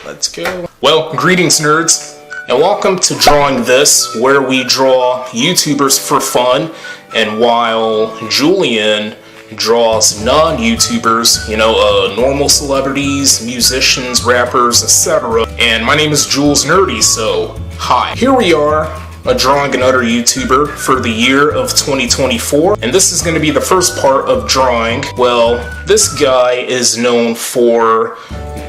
Let's go. Well, greetings nerds, and welcome to Drawing This, where we draw YouTubers for fun, and while Julian draws non-YouTubers, normal celebrities, musicians, rappers, etc. And my name is Jules Nerdy, so hi. Here we are, drawing another YouTuber for the year of 2024, and this is going to be the first part of drawing. Well, this guy is known for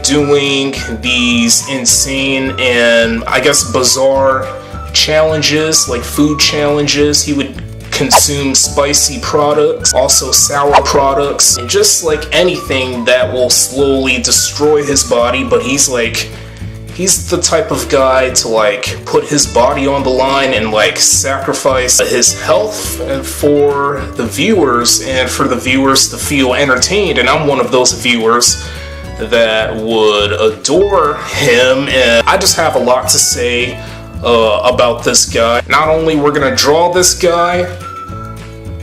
doing these insane and I guess bizarre challenges, like food challenges. He would consume spicy products, also sour products, and just like anything that will slowly destroy his body, but he's the type of guy to put his body on the line and sacrifice his health for the viewers and for the viewers to feel entertained. And I'm one of those viewers that would adore him, and I just have a lot to say about this guy. Not only we're gonna draw this guy,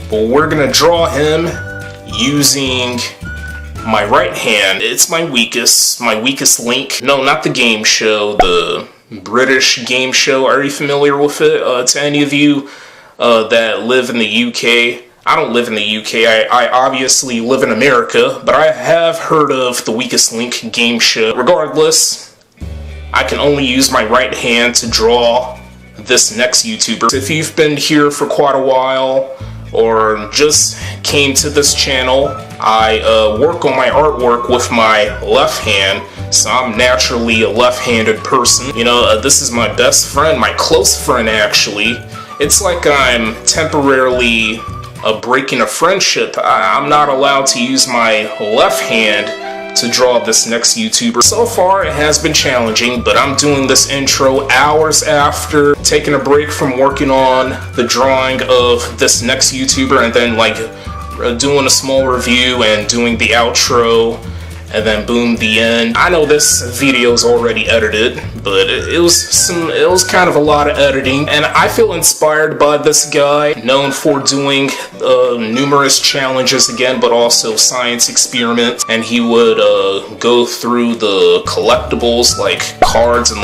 but we're gonna draw him using my right hand. It's my weakest link. No, not the game show, the British game show. Are you familiar with it? To any of you that live in the UK, I don't live in the UK, I obviously live in America, but I have heard of the Weakest Link game show. Regardless, I can only use my right hand to draw this next YouTuber. If you've been here for quite a while, or just came to this channel, I work on my artwork with my left hand, so I'm naturally a left-handed person. This is my best friend, my close friend actually. It's like I'm temporarily breaking a friendship. I'm not allowed to use my left hand to draw this next YouTuber. So far it has been challenging, but I'm doing this intro hours after taking a break from working on the drawing of this next YouTuber, and then doing a small review and doing the outro, and then boom, the end. I know this video is already edited, but it was kind of a lot of editing, and I feel inspired by this guy, known for doing numerous challenges again, but also science experiments. And he would go through the collectibles like cards and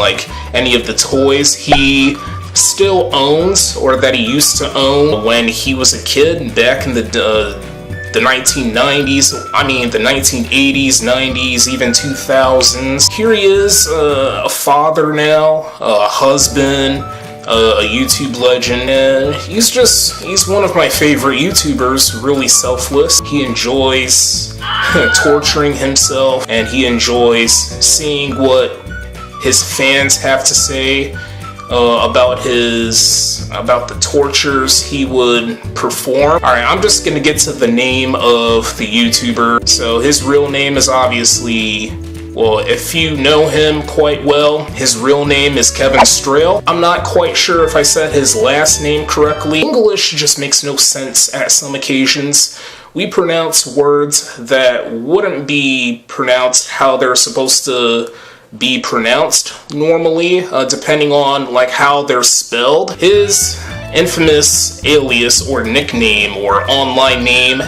any of the toys he still owns, or that he used to own when he was a kid back in the 1990s, the 1980s, 90s, even 2000s. Here he is, a father now, a husband, a YouTube legend, and he's one of my favorite YouTubers, really selfless. He enjoys torturing himself, and he enjoys seeing what his fans have to say about the tortures he would perform. Alright, I'm just gonna get to the name of the YouTuber. So his real name is obviously, well, if you know him quite well, his real name is Kevin Strail. I'm not quite sure if I said his last name correctly. English just makes no sense at some occasions. We pronounce words that wouldn't be pronounced how they're supposed to be pronounced normally, depending on how they're spelled. His infamous alias or nickname or online name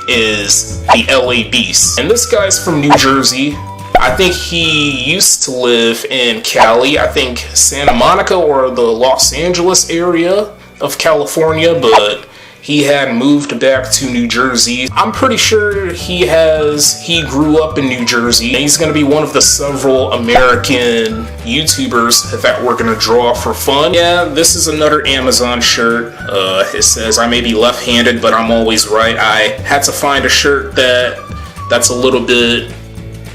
is the LA Beast, and this guy's from New Jersey. I think he used to live in Cali, I think Santa Monica or the Los Angeles area of California, but he had moved back to New Jersey. I'm pretty sure he grew up in New Jersey. He's going to be one of the several American YouTubers that we're going to draw for fun. Yeah, this is another Amazon shirt. It says, "I may be left-handed, but I'm always right." I had to find a shirt that's a little bit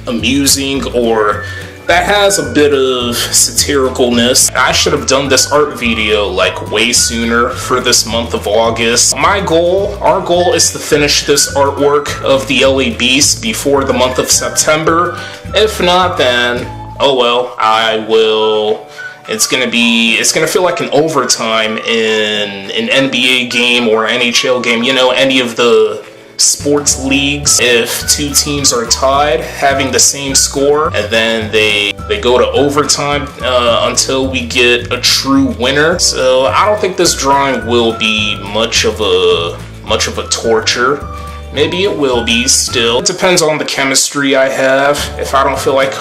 amusing, or that has a bit of satiricalness. I should have done this art video way sooner for this month of August. Our goal is to finish this artwork of the LA Beast before the month of September. If not, then oh well, I will. It's gonna feel like an overtime in an NBA game or NHL game, any of the sports leagues. If two teams are tied, having the same score, and then they go to overtime until we get a true winner. So I don't think this drawing will be much of a torture. maybe it will be still. It depends on the chemistry I have. If I don't feel like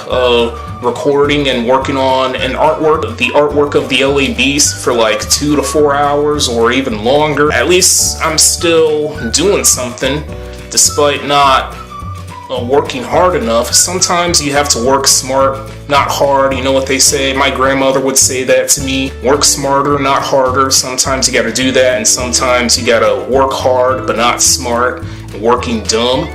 recording and working on the artwork of the LA Beast for like 2 to 4 hours or even longer, at least I'm still doing something despite not working hard enough. Sometimes you have to work smart, not hard. You know what they say? My grandmother would say that to me. Work smarter, not harder. Sometimes you gotta do that, and sometimes you gotta work hard, but not smart, and working dumb.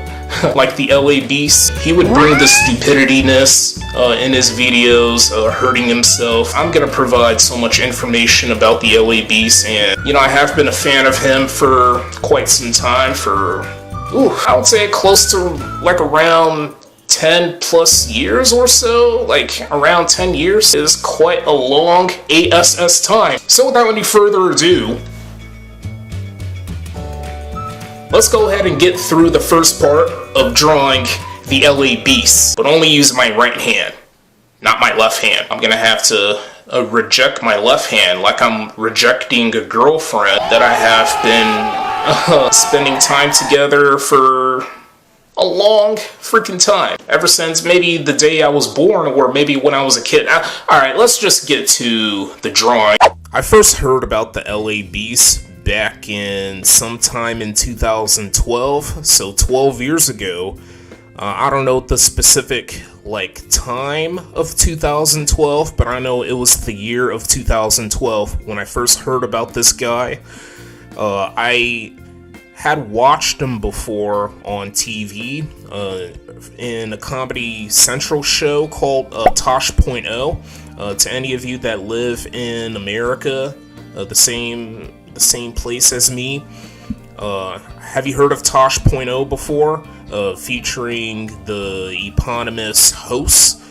Like the LA Beast, he would bring the stupidityness in his videos, hurting himself. I'm gonna provide so much information about the LA Beast, and you know, I have been a fan of him for quite some time, I would say close to like around 10 plus years or so. Like around 10 years is quite a long ASS time. So without any further ado, let's go ahead and get through the first part of drawing the LA Beast, but only use my right hand, not my left hand. I'm gonna have to reject my left hand like I'm rejecting a girlfriend that I have been spending time together for a long freaking time. Ever since maybe the day I was born, or maybe when I was a kid. Alright, let's just get to the drawing. I first heard about the LA Beast back in sometime in 2012, so 12 years ago. I don't know the specific time of 2012, but I know it was the year of 2012 when I first heard about this guy. I had watched him before on TV in a Comedy Central show called Tosh.0. To any of you that live in America, the same place as me, have you heard of Tosh.0 before? Featuring the eponymous host,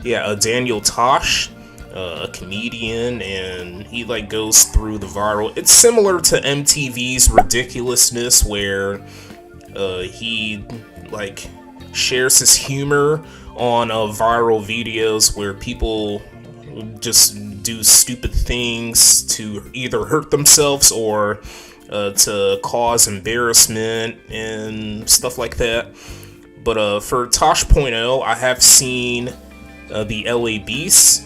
Daniel Tosh. A comedian, and he goes through the viral. It's similar to MTV's Ridiculousness, where he shares his humor on viral videos where people just do stupid things to either hurt themselves or to cause embarrassment and stuff like that. But for Tosh.0, I have seen the LA Beast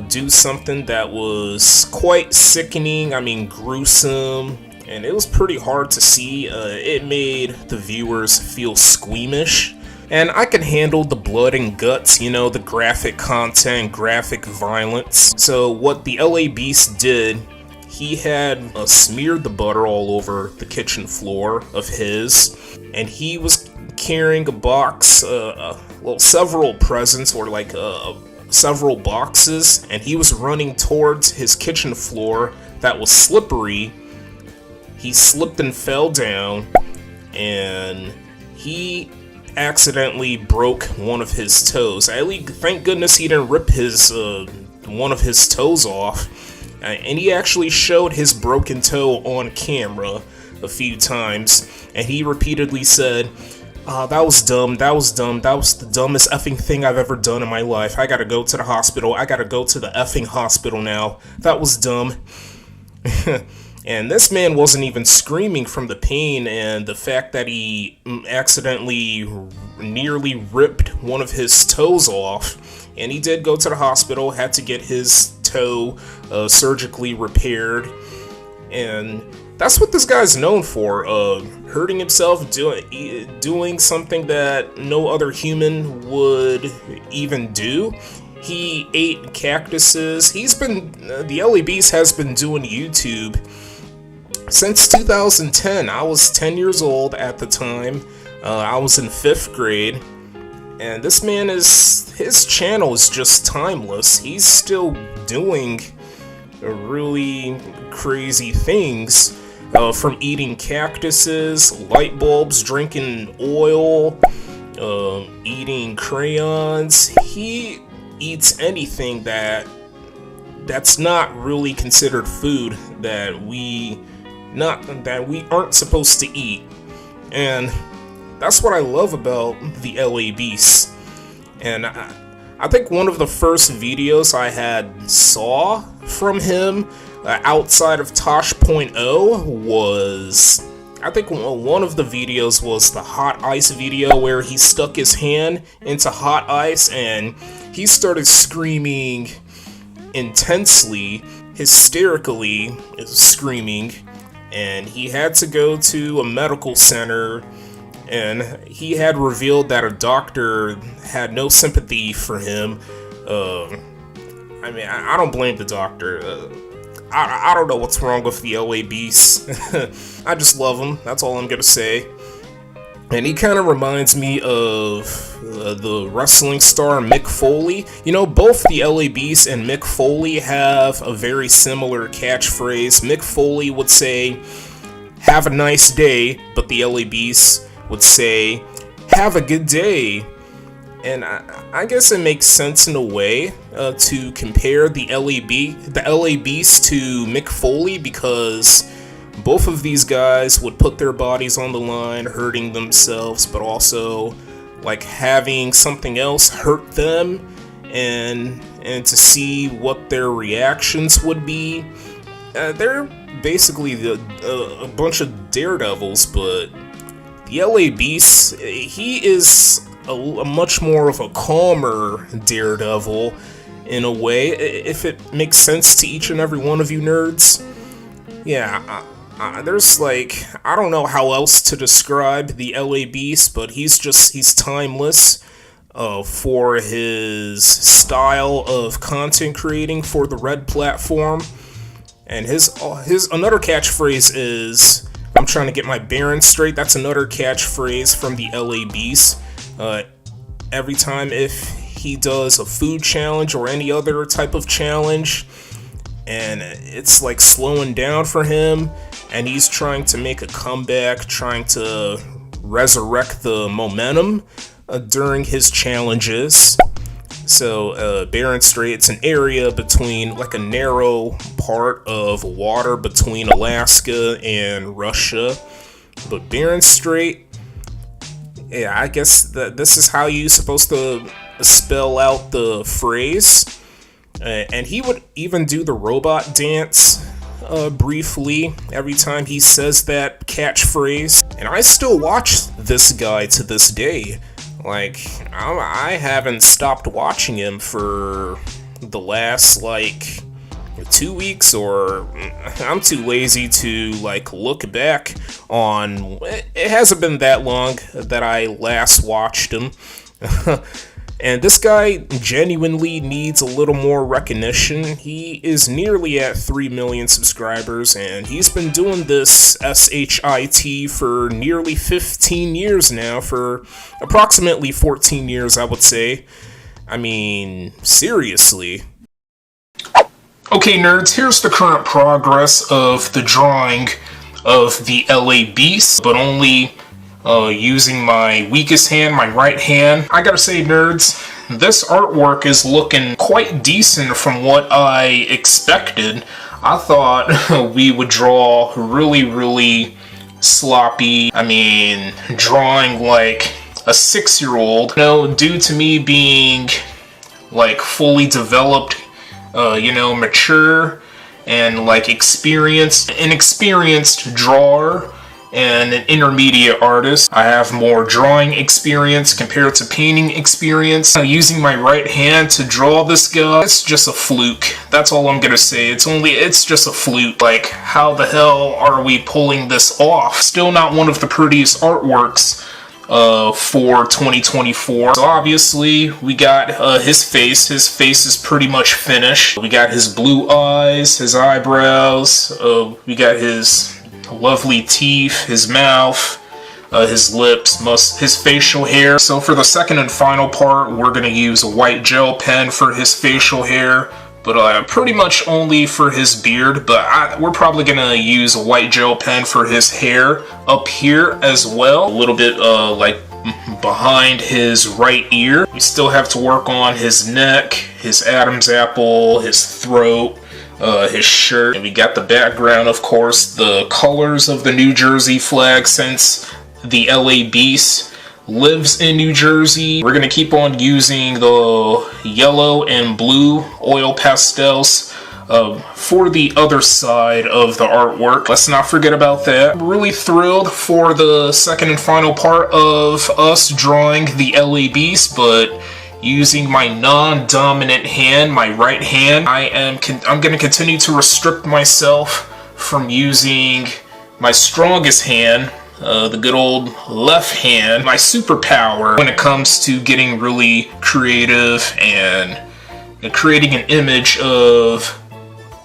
do something that was quite sickening, gruesome, and it was pretty hard to see. It made the viewers feel squeamish, and I can handle the blood and guts, the graphic content, graphic violence. So what the LA Beast did, he had smeared the butter all over the kitchen floor of his, and he was carrying a box, several presents, or several boxes, and he was running towards his kitchen floor that was slippery. He slipped and fell down, and he accidentally broke one of his toes. Thank goodness he didn't rip his one of his toes off, and he actually showed his broken toe on camera a few times, and he repeatedly said, that was dumb, that was dumb, that was the dumbest effing thing I've ever done in my life. I gotta go to the hospital, I gotta go to the effing hospital now. That was dumb. And this man wasn't even screaming from the pain and the fact that he accidentally nearly ripped one of his toes off. And he did go to the hospital, had to get his toe surgically repaired. And that's what this guy's known for, hurting himself, doing something that no other human would even do. He ate cactuses. The LA Beast has been doing YouTube since 2010. I was 10 years old at the time. I was in 5th grade. And this man his channel is just timeless. He's still doing really crazy things. From eating cactuses, light bulbs, drinking oil, eating crayons. He eats anything that's not really considered food, that we aren't supposed to eat. And that's what I love about the LA Beast. And I think one of the first videos I had saw from him outside of Tosh.0 was, I think one of the videos was the hot ice video where he stuck his hand into hot ice and he started screaming intensely, hysterically screaming, and he had to go to a medical center, and he had revealed that a doctor had no sympathy for him. I mean, I don't blame the doctor. I don't know what's wrong with the LA Beast. I just love him. That's all I'm gonna say. And he kind of reminds me of the wrestling star Mick Foley. You know, both the LA Beast and Mick Foley have a very similar catchphrase. Mick Foley would say, "Have a nice day," but the LA Beast would say, "Have a good day." And I guess it makes sense in a way to compare the LA Beast to Mick Foley, because both of these guys would put their bodies on the line, hurting themselves, but also like having something else hurt them, and to see what their reactions would be. They're basically a bunch of daredevils, but the LA Beast, he is a much more of a calmer daredevil in a way, if it makes sense to each and every one of you nerds. Yeah, there's like, I don't know how else to describe the LA Beast, but he's timeless for his style of content creating for the Red platform. And his another catchphrase is, I'm trying to get my bearings straight, that's another catchphrase from the LA Beast. Every time if he does a food challenge or any other type of challenge, and it's like slowing down for him, and he's trying to make a comeback, trying to resurrect the momentum during his challenges. So Barren Strait, it's an area between, like a narrow part of water between Alaska and Russia. But Barren Strait, yeah, I guess that this is how you're supposed to spell out the phrase. And he would even do the robot dance briefly every time he says that catchphrase. And I still watch this guy to this day. Like, I haven't stopped watching him for the last, like, 2 weeks, or I'm too lazy to, like, look back on. It hasn't been that long that I last watched him. And this guy genuinely needs a little more recognition. He is nearly at 3 million subscribers, and he's been doing this SHIT for nearly 15 years now, for approximately 14 years, I would say. I mean, seriously. Okay, nerds, here's the current progress of the drawing of the LA Beast, but only using my weakest hand, my right hand. I gotta say, nerds, this artwork is looking quite decent from what I expected. I thought we would draw really sloppy. I mean, drawing like a 6-year-old. You know, due to me being like fully developed, mature and like an experienced drawer and an intermediate artist. I have more drawing experience compared to painting experience. Using my right hand to draw this guy, it's just a fluke. That's all I'm gonna say. It's just a fluke. Like, how the hell are we pulling this off? Still not one of the prettiest artworks for 2024. So obviously we got his face. His face is pretty much finished. We got his blue eyes, his eyebrows, we got his lovely teeth, his mouth, his lips, his facial hair. So for the second and final part, we're gonna use a white gel pen for his facial hair, but pretty much only for his beard. But we're probably gonna use a white gel pen for his hair up here as well, a little bit like behind his right ear. We still have to work on his neck, his Adam's apple, his throat, his shirt, and we got the background, of course, the colors of the New Jersey flag, since the LA Beast lives in New Jersey. We're gonna keep on using the yellow and blue oil pastels for the other side of the artwork. Let's not forget about that. I'm really thrilled for the second and final part of us drawing the LA Beast, but using my non-dominant hand, my right hand, I'm going to continue to restrict myself from using my strongest hand, the good old left hand, my superpower when it comes to getting really creative and creating an image of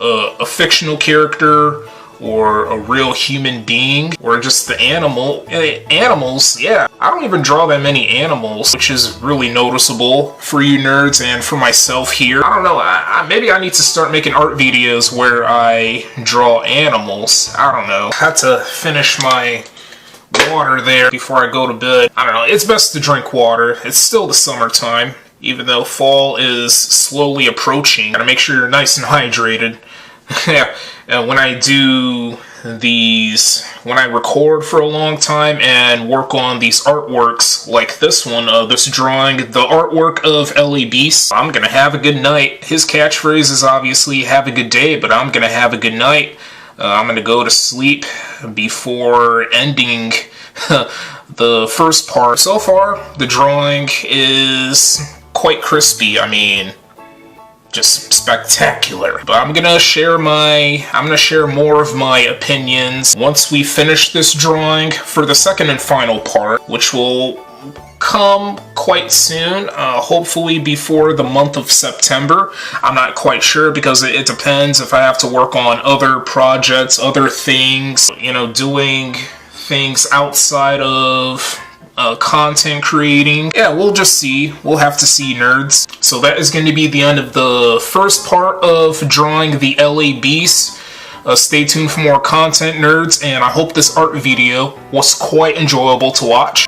a fictional character or a real human being or just the animals. Yeah, I don't even draw that many animals, which is really noticeable for you nerds and for myself here. I don't know, maybe I need to start making art videos where I draw animals. I don't know. I had to finish my water there before I go to bed. I don't know, it's best to drink water. It's still the summertime, even though fall is slowly approaching. Gotta make sure you're nice and hydrated. Yeah, when I do these, when I record for a long time and work on these artworks like this one, this drawing, the artwork of LA Beast, I'm gonna have a good night. His catchphrase is obviously have a good day, but I'm gonna have a good night. I'm gonna go to sleep before ending the first part. So far, the drawing is quite crispy. I mean, just spectacular. But I'm gonna share more of my opinions once we finish this drawing for the second and final part, which will come quite soon, hopefully before the month of September. I'm not quite sure because it depends if I have to work on other projects, other things, you know, doing things outside of content creating. Yeah, we'll just see. We'll have to see, nerds. So that is going to be the end of the first part of drawing the LA Beast. Stay tuned for more content, nerds, and I hope this art video was quite enjoyable to watch.